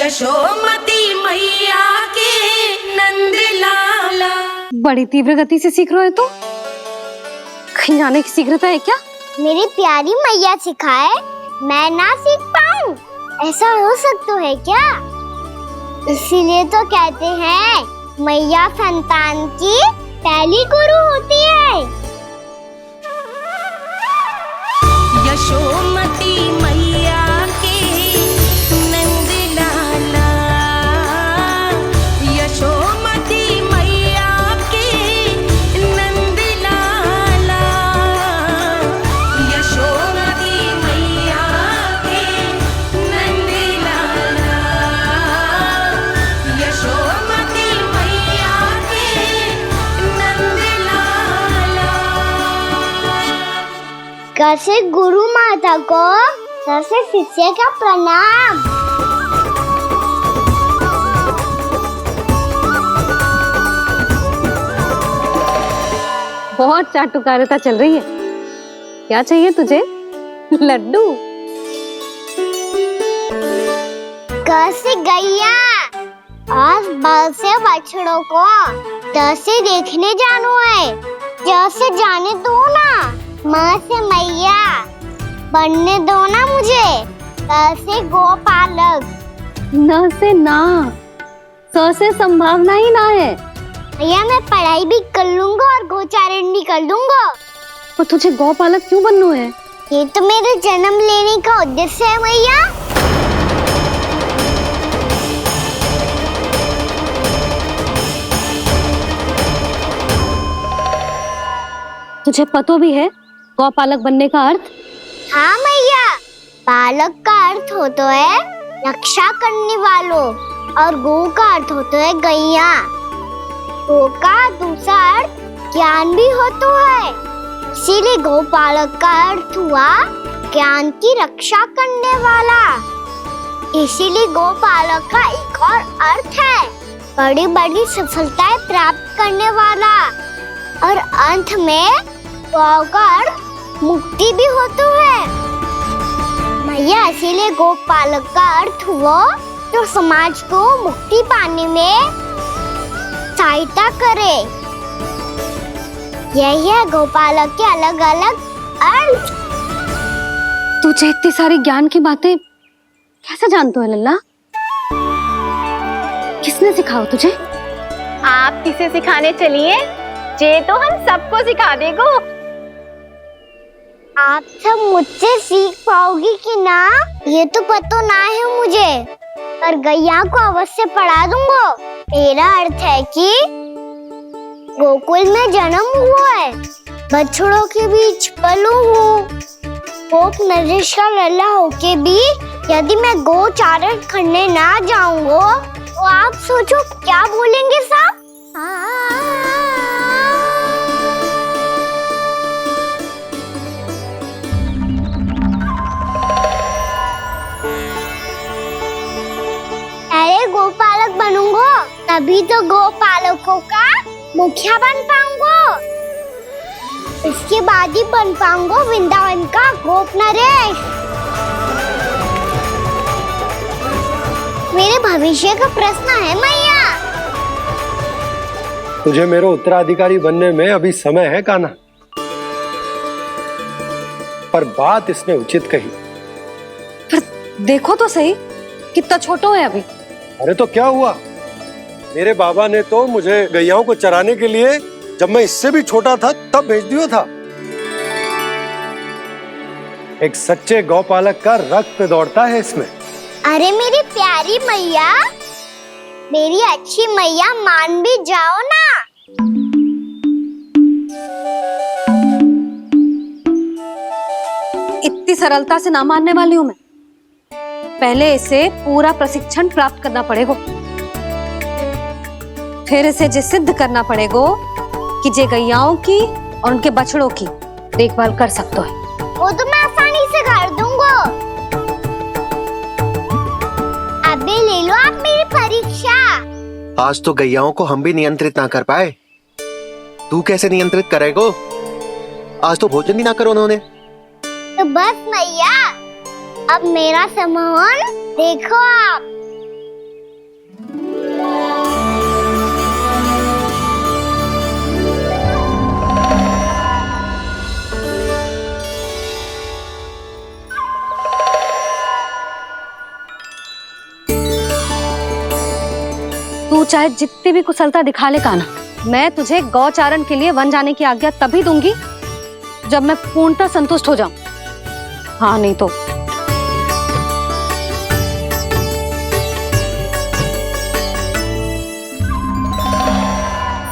यशोमती मैया के नंद लाला। बड़ी तीव्र गति से सीख रहे हो तो कहीं आने की शीघ्रता है क्या? मेरी प्यारी मैया सिखाए मैं ना सीख पाऊं, ऐसा हो सकता है क्या? इसीलिए तो कहते हैं मैया संतान की पहली गुरु होती है। यशोमती मैया के नंद लाला, यशोमती मैया के नंद लाला, यशोमती मैया के नंद लाला, यशोमती मैया के नंद लाला। कैसे गुरु माता को सबसे शिष्य का प्रणाम। बहुत चाटुकारिता चल रही है। क्या चाहिए तुझे? लड्डू? कैसे गैया और बल से बछड़ों को कैसे देखने जानो है, जैसे जाने दो ना, माँ से मैया बनने दो ना मुझे। कैसे गोपालक न से ना, स से संभावना ही ना है। भैया मैं पढ़ाई भी कर लूंगा और गोचारण भी कर दूंगा। और तुझे गौपालक क्यों बनना है? ये तो मेरे जन्म लेने का उद्देश्य है भैया। तुझे पता भी है गौपालक बनने का अर्थ? हाँ मैया, पालक का अर्थ होता है रक्षा करने वालों और गौ का अर्थ होता है गैया। गौ का दूसरा अर्थ ज्ञान भी होता है, इसीलिए गौपालक का अर्थ हुआ ज्ञान की रक्षा करने वाला। इसीलिए गौपालक का एक और अर्थ है बड़ी बड़ी सफलताएं प्राप्त करने वाला, और अंत में गौ का अर्थ मुक्ति भी होता है। मैया इसीलिए गोपालक का अर्थ हुआ जो समाज को मुक्ति पाने में सहायता करे। यही है गोपालक के अलग अलग अर्थ। तुझे इतनी सारी ज्ञान की बातें कैसे जानते हो लल्ला? किसने सिखाओ तुझे? आप किसे सिखाने चलिए, जे तो हम सबको सिखा देगो। आप सब मुझसे सीख पाओगी कि ना ये तो पता ना है मुझे, पर गैया को अवश्य पढ़ा दूंगा। मेरा अर्थ है कि गोकुल में जन्म हुआ है, बछड़ों के बीच पलू हूँ, गोप नरेश का लल्ला होके भी यदि मैं गोचारण करने ना जाऊंगा तो आप सोचो क्या बोलेंगे साहब? अरे गोपालक बनूंगा तभी तो गोपालकों का मुखिया बन पाऊंगा, इसके बाद ही बन पाऊंगा वृंदावन का गोप नरेश। मेरे भविष्य का प्रश्न है मैया। तुझे मेरा उत्तराधिकारी बनने में अभी समय है कान्हा, पर बात इसने उचित कही। पर देखो तो सही, कितना छोटा है अभी। अरे तो क्या हुआ, मेरे बाबा ने तो मुझे गैयाओं को चराने के लिए जब मैं इससे भी छोटा था तब भेज दिया था। एक सच्चे गौपालक का रक्त दौड़ता है इसमें। अरे मेरी प्यारी मैया, मेरी अच्छी मैया, मान भी जाओ ना। इतनी सरलता से ना मानने वाली हूँ मैं। पहले इसे पूरा प्रशिक्षण प्राप्त करना पड़ेगा, फिर इसे जे सिद्ध करना पड़ेगा कि जे गैयाओं की और उनके बछड़ों की देखभाल कर सकते है। वो तो मैं आसानी से कर दूंगा। अबे ले लो आप मेरी परीक्षा। आज तो गैयाओं को हम भी नियंत्रित ना कर पाए, तू कैसे नियंत्रित करेगो? आज तो भोजन भी ना करो उन्होंने। तो बस मैया, अब मेरा सम्मान देखो आप। चाहे जितनी भी कुशलता दिखा ले कान्हा, मैं तुझे गौचारण के लिए वन जाने की आज्ञा तभी दूंगी जब मैं पूर्णतः संतुष्ट हो जाऊं। हाँ नहीं तो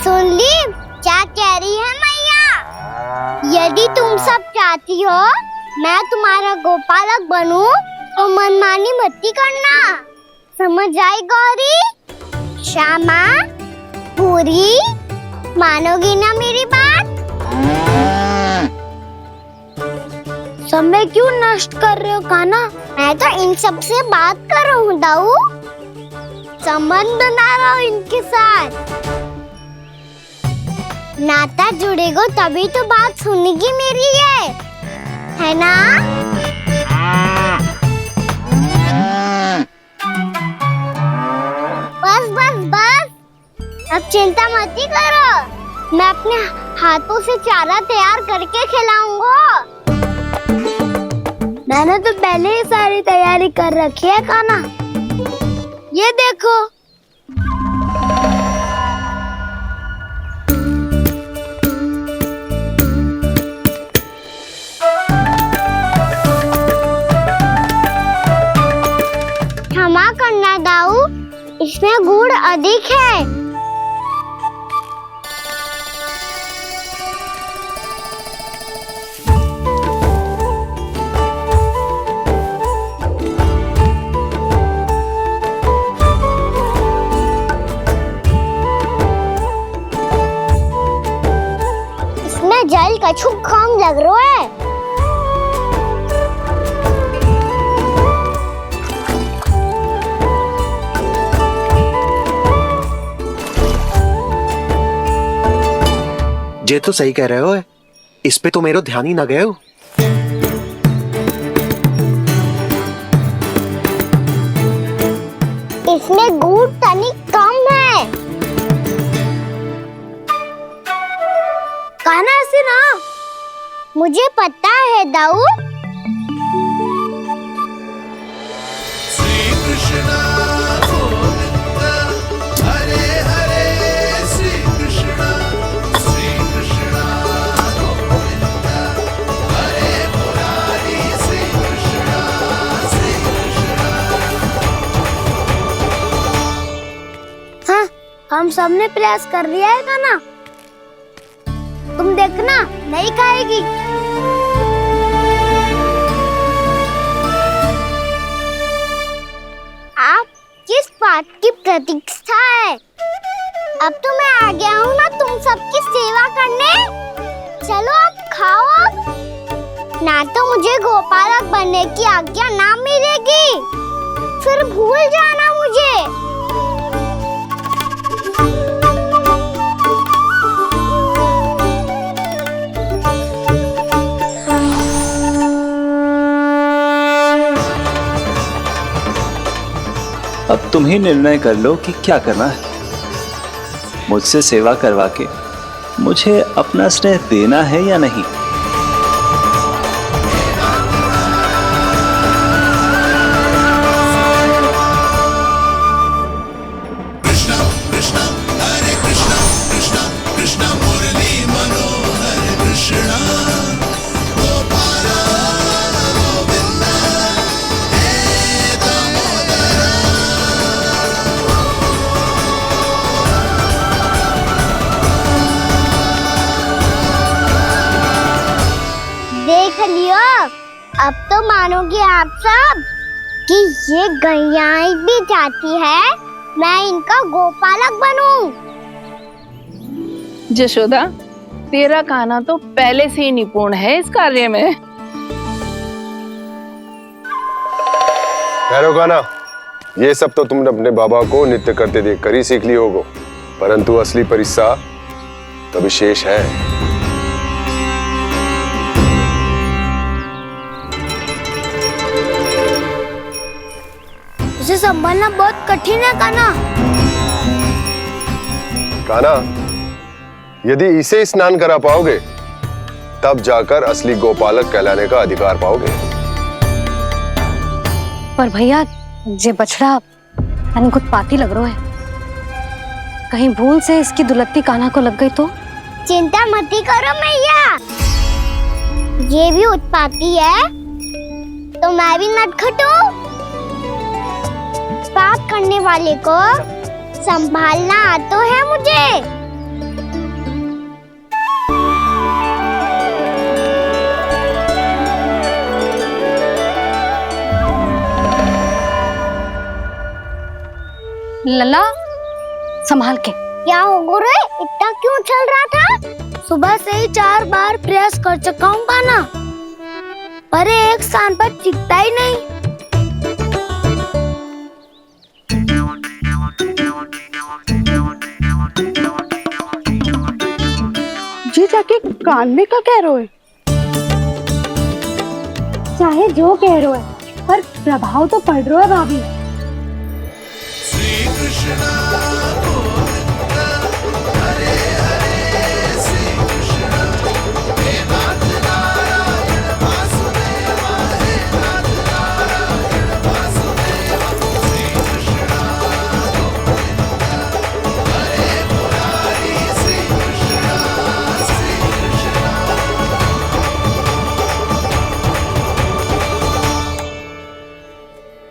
सुन ली क्या कह रही है मैया? यदि तुम सब चाहती हो मैं तुम्हारा गोपालक बनूं तो मनमानी मत करना, समझ आई गौरी? श्यामा, पूरी, मानोगी ना मेरी बात? समय क्यों नष्ट कर रहे हो कान्हा? मैं तो इन सब से बात कर रहा हूँ दाऊ, संबंध बना रहा हूँ इनके साथ। नाता जुड़ेगा तभी तो बात सुनेगी मेरी, ये है ना? बस बस बस, अब चिंता मत ही करो, मैं अपने हाथों से चारा तैयार करके खिलाऊंगा। मैंने तो पहले ही सारी तैयारी कर रखी है कान्हा, ये देखो। क्षमा करना दाऊ, इसमें गुड़ अधिक है। इसमें जल कछु कम लग रहा है। ये तो सही कह रहे हो, इस पे तो मेरा ध्यान ही ना गए हो। इसमें गुड़ तनिक कम है। कान्हा ऐसे ना, मुझे पता है दाऊ। हाँ, हम सबने प्रयास कर लिया है कान्हा, तुम देखना नहीं खाएगी। आप किस बात की प्रतीक्षा है? अब तो मैं आ गया हूँ ना तुम सबकी सेवा करने। चलो अब खाओ अब। ना तो मुझे गोपालक बनने की आज्ञा ना मिलेगी, फिर भूल जाना मुझे। अब तुम ही निर्णय कर लो कि क्या करना है। मुझसे सेवा करवा के मुझे अपना स्नेह देना है या नहीं। देख लियो, अब तो मानोगे आप सब कि ये गैयाएं भी चाहती है मैं इनका गोपालक बनूं। जशोदा, तेरा कान्हा तो पहले से ही निपुण है इस कार्य में। ठहरो कान्हा, ये सब तो तुमने अपने बाबा को नृत्य करते देखकर ही सीख ली होगो, परंतु असली परिश्रम तो विशेष है। उसे संभालना बहुत कठिन है कान्हा। कान्हा, यदि इसे स्नान करा पाओगे तब जाकर असली गोपालक कहलाने का अधिकार पाओगे। पर भैया, ये बछड़ा कुछ पाती लग रहा है। कहीं भूल से इसकी दुलत्ती कान्हा को लग गई तो? चिंता मत करो मैया, ये भी उत्पाती है तो मैं भी नटखट हूँ। पाप करने वाले को संभालना आता है मुझे। लला संभाल के। क्या हो गुरु, इतना क्यों चल रहा था? सुबह से ही 4 बार प्रयास कर चुका हूँ कान्हा, पर एक स्थान पर टिकता ही नहीं। जी जाके कान में क्या कह रहे हो? चाहे जो कह रहे है, पर प्रभाव तो पड़ रहा है भाभी।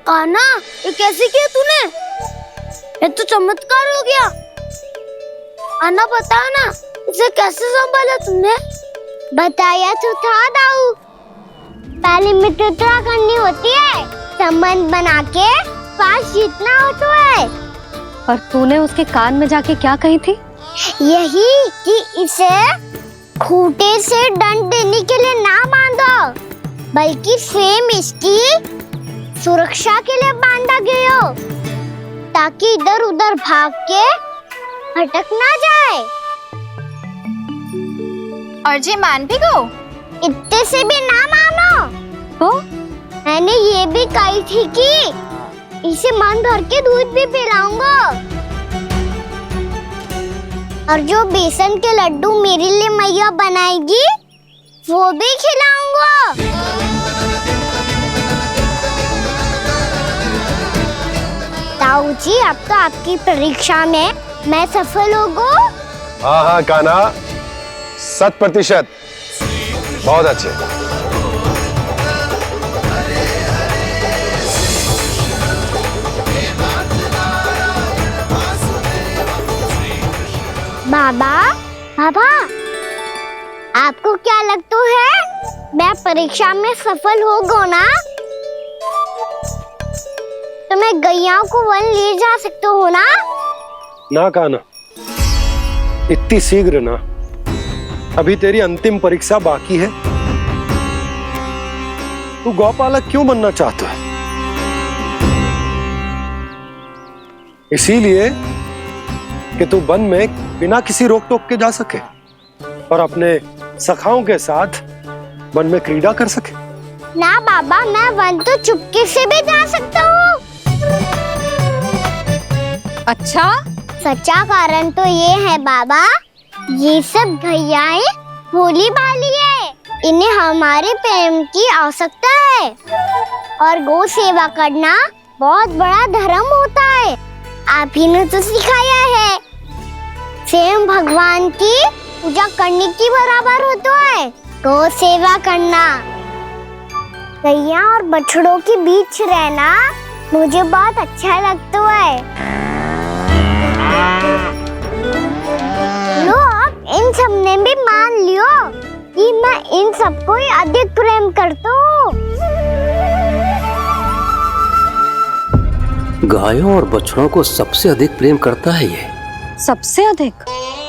कान्हा, ये कैसे किया तूने? ये तो चमत्कार हो गया। कान्हा बता ना, इसे कैसे संभाला तुमने? बताया तो था दाऊ, पहले मित्रता करनी होती है, संबंध बना के पास जीतना होता है। पर तूने उसके कान में जाके क्या कही थी? यही कि इसे खूंटे से दंड देने के लिए ना बांधो, बल्कि स्वयं इसकी सुरक्षा के लिए बांधा गया हो, ताकि इधर उधर भाग के भटक ना जाए। और जी मान भी गो? इतने से भी ना मानो। तो मैंने ये भी कही थी कि इसे मन भर के दूध भी पिलाऊंगा, और जो बेसन के लड्डू मेरे लिए मैया बनाएगी वो भी खिलाऊंगा। ताऊ जी, अब तो आपकी परीक्षा में मैं सफल होगा। हाँ हाँ कान्हा, 100%। बहुत अच्छे। बाबा, बाबा, आपको क्या लगता है मैं परीक्षा में सफल होगा ना? तो मैं गैयाओं को वन ले जा सकता हूँ ना? ना कान्हा, इतनी शीघ्र ना, अभी तेरी अंतिम परीक्षा बाकी है। तू गौपालक क्यों बनना चाहता है? इसीलिए कि तू वन में बिना किसी रोक टोक के जा सके और अपने सखाओं के साथ वन में क्रीड़ा कर सके। ना बाबा, मैं वन तो चुपके से भी जा सकता हूँ। अच्छा, सच्चा कारण तो ये है बाबा, ये सब गैयाएं भोली भाली है, इन्हें हमारे प्रेम की आवश्यकता है, और गौ सेवा करना बहुत बड़ा धर्म होता है। आप ही ने तो सिखाया है, स्वयं भगवान की पूजा करने की बराबर होता है गौ सेवा करना। गैया और बछड़ों के बीच रहना मुझे बहुत अच्छा लगता है। लो, अब इन सब ने भी मान लियो कि मैं इन सबको ही अधिक प्रेम करता हूँ। गायों और बछड़ों को सबसे अधिक प्रेम करता है ये। सबसे अधिक?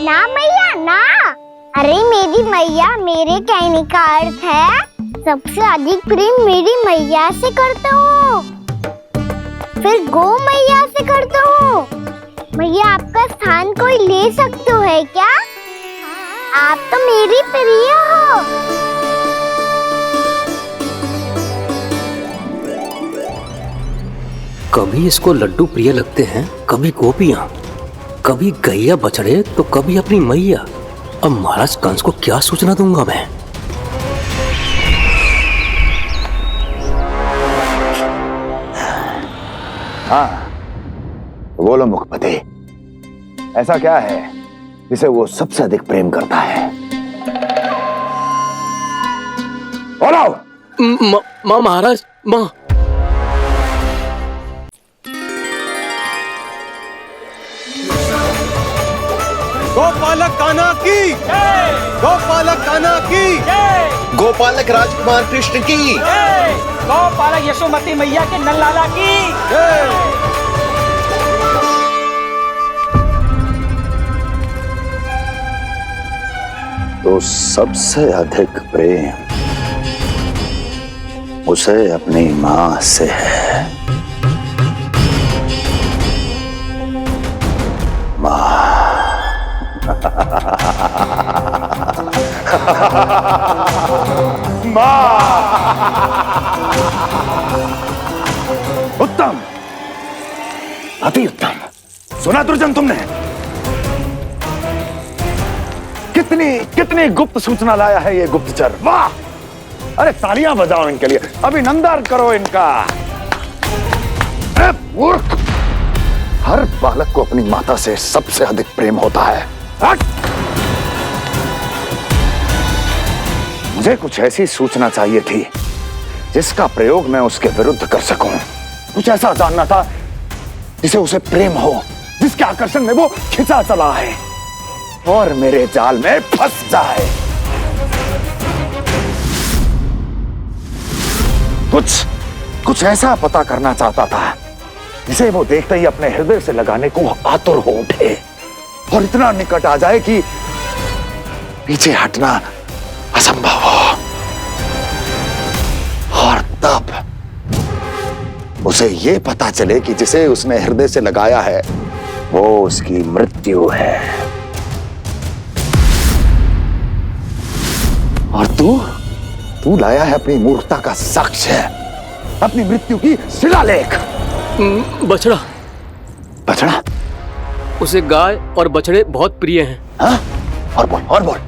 ना मैया ना, अरे मेरी मैया, मेरे कहने का अर्थ है सबसे अधिक प्रेम मेरी मैया से करता हूँ, फिर गौ मैया से करता हूँ। मैया, आपका स्थान कोई ले सकते है क्या? आप तो मेरी प्रिय हो। कभी इसको लड्डू प्रिय लगते हैं, कभी गोपियां, कभी गैया बछड़े, तो कभी अपनी मैया। अब महाराज कंस को क्या सूचना दूंगा मैं? हाँ, बोलो मुखपति, ऐसा क्या है जिसे वो सबसे अधिक प्रेम करता है? बोलो। माँ महाराज, माँ। गोपालक कान्हा की, गोपालक कान्हा की, गोपालक राजकुमार कृष्ण की, गोपालक यशोमती मैया के नंदलाला की। तो सबसे अधिक प्रेम उसे अपनी मां से है। उत्तम, अति उत्तम। सुना दुर्जन तुमने? कितनी गुप्त सूचना लाया है ये गुप्तचर। वाह! अरे तालियां बजाओ इनके लिए, अभिनंदन करो इनका। अरे मूर्ख! हर बालक को अपनी माता से सबसे अधिक प्रेम होता है। हट! मुझे कुछ ऐसी सूचना चाहिए थी जिसका प्रयोग मैं उसके विरुद्ध कर सकूं। कुछ ऐसा जानना था जिसे उसे प्रेम हो, जिसके आकर्षण में वो खिंचा चला है और मेरे जाल में फंस जाए। कुछ ऐसा पता करना चाहता था जिसे वो देखते ही अपने हृदय से लगाने को आतुर हो उठे और इतना निकट आ जाए कि पीछे हटना असंभव हो। और तब उसे ये पता चले कि जिसे उसने हृदय से लगाया है वो उसकी मृत्यु है। और तू लाया है अपनी मूर्खता का साक्ष्य, अपनी मृत्यु की शिलालेख। बछड़ा। बछड़ा? उसे गाय और बछड़े बहुत प्रिय हैं। हाँ? और बोल।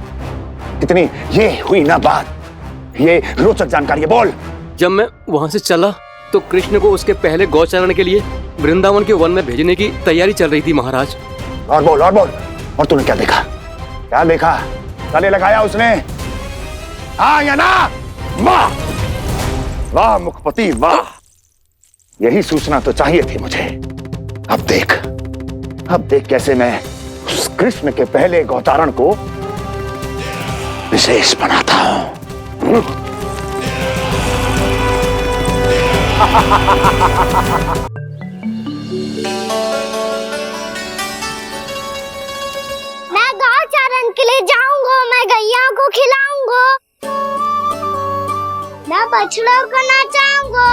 कितनी ये हुई ना बात, ये रोचक जानकारी है, बोल। जब मैं वहां से चला तो कृष्ण को उसके पहले गौचारण के लिए वृंदावन के वन में भेजने की तैयारी चल रही थी महाराज। और बोल। और तूने क्या देखा? गले लगाया उसने? हाँ या ना? वाह मुखपति वाह, यही सूचना तो चाहिए थी मुझे। अब देख कैसे मैं उस कृष्ण के पहले गौचारण को विशेष बनाता हूं। मैं गौचारण के लिए जाऊंगा, मैं गैया को खिलाऊंगा, मैं बछड़ों को नचाऊंगा,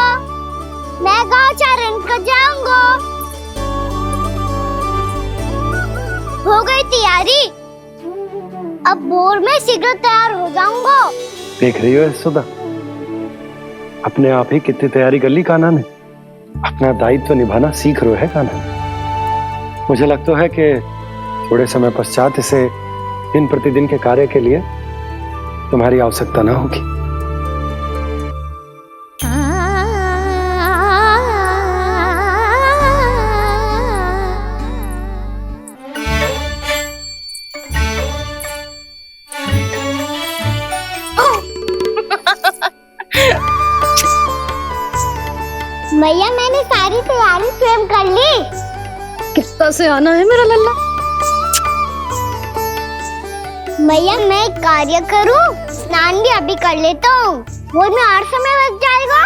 मैं गौचारण को जाऊंगा। हो गई तैयारी, अब भोर में शीघ्र तैयार हो जाऊंगा। देख रही हो सुधा, अपने आप ही कितनी तैयारी कर ली कान्हा ने। अपना दायित्व निभाना सीख रहे है कान्हा। मुझे लगता है कि थोड़े समय पश्चात इसे दिन प्रतिदिन के कार्य के लिए तुम्हारी आवश्यकता ना होगी। भैया मैंने सारी तैयारी स्वयं कर ली। कितना से आना है मेरा लल्ला? भैया मैं एक कार्य करूं, स्नान भी अभी कर लेता हूँ, वो में और समय लग जाएगा।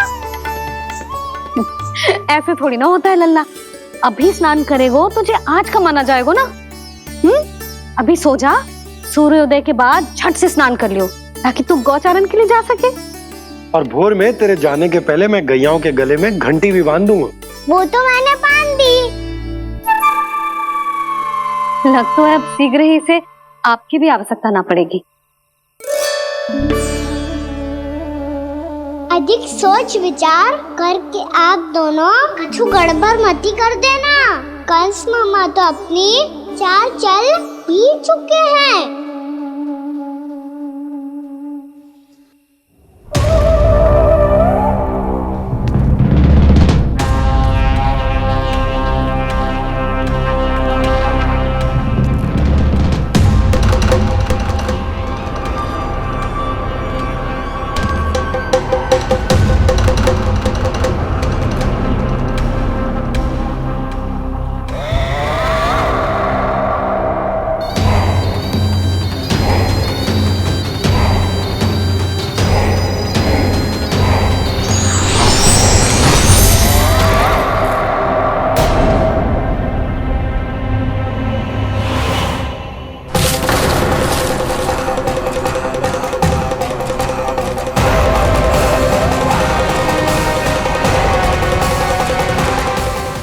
ऐसे थोड़ी ना होता है लल्ला, अभी स्नान करेगो तुझे आज कमाना जाएगो ना। अभी सो जा, सूर्योदय के बाद झट से स्नान कर लियो ताकि तू गौचारण के लिए जा सके। और भोर में तेरे जाने के पहले मैं गैयाओं के गले में घंटी भी बांध दूंगा। वो तो मैंने बांध दी। लग तो है अब शीघ्र ही से आपकी भी आवश्यकता ना पड़ेगी। अधिक सोच विचार करके आप दोनों कछु गड़बड़ मती कर देना। कंस मामा तो अपनी चाल चल ही चुके हैं।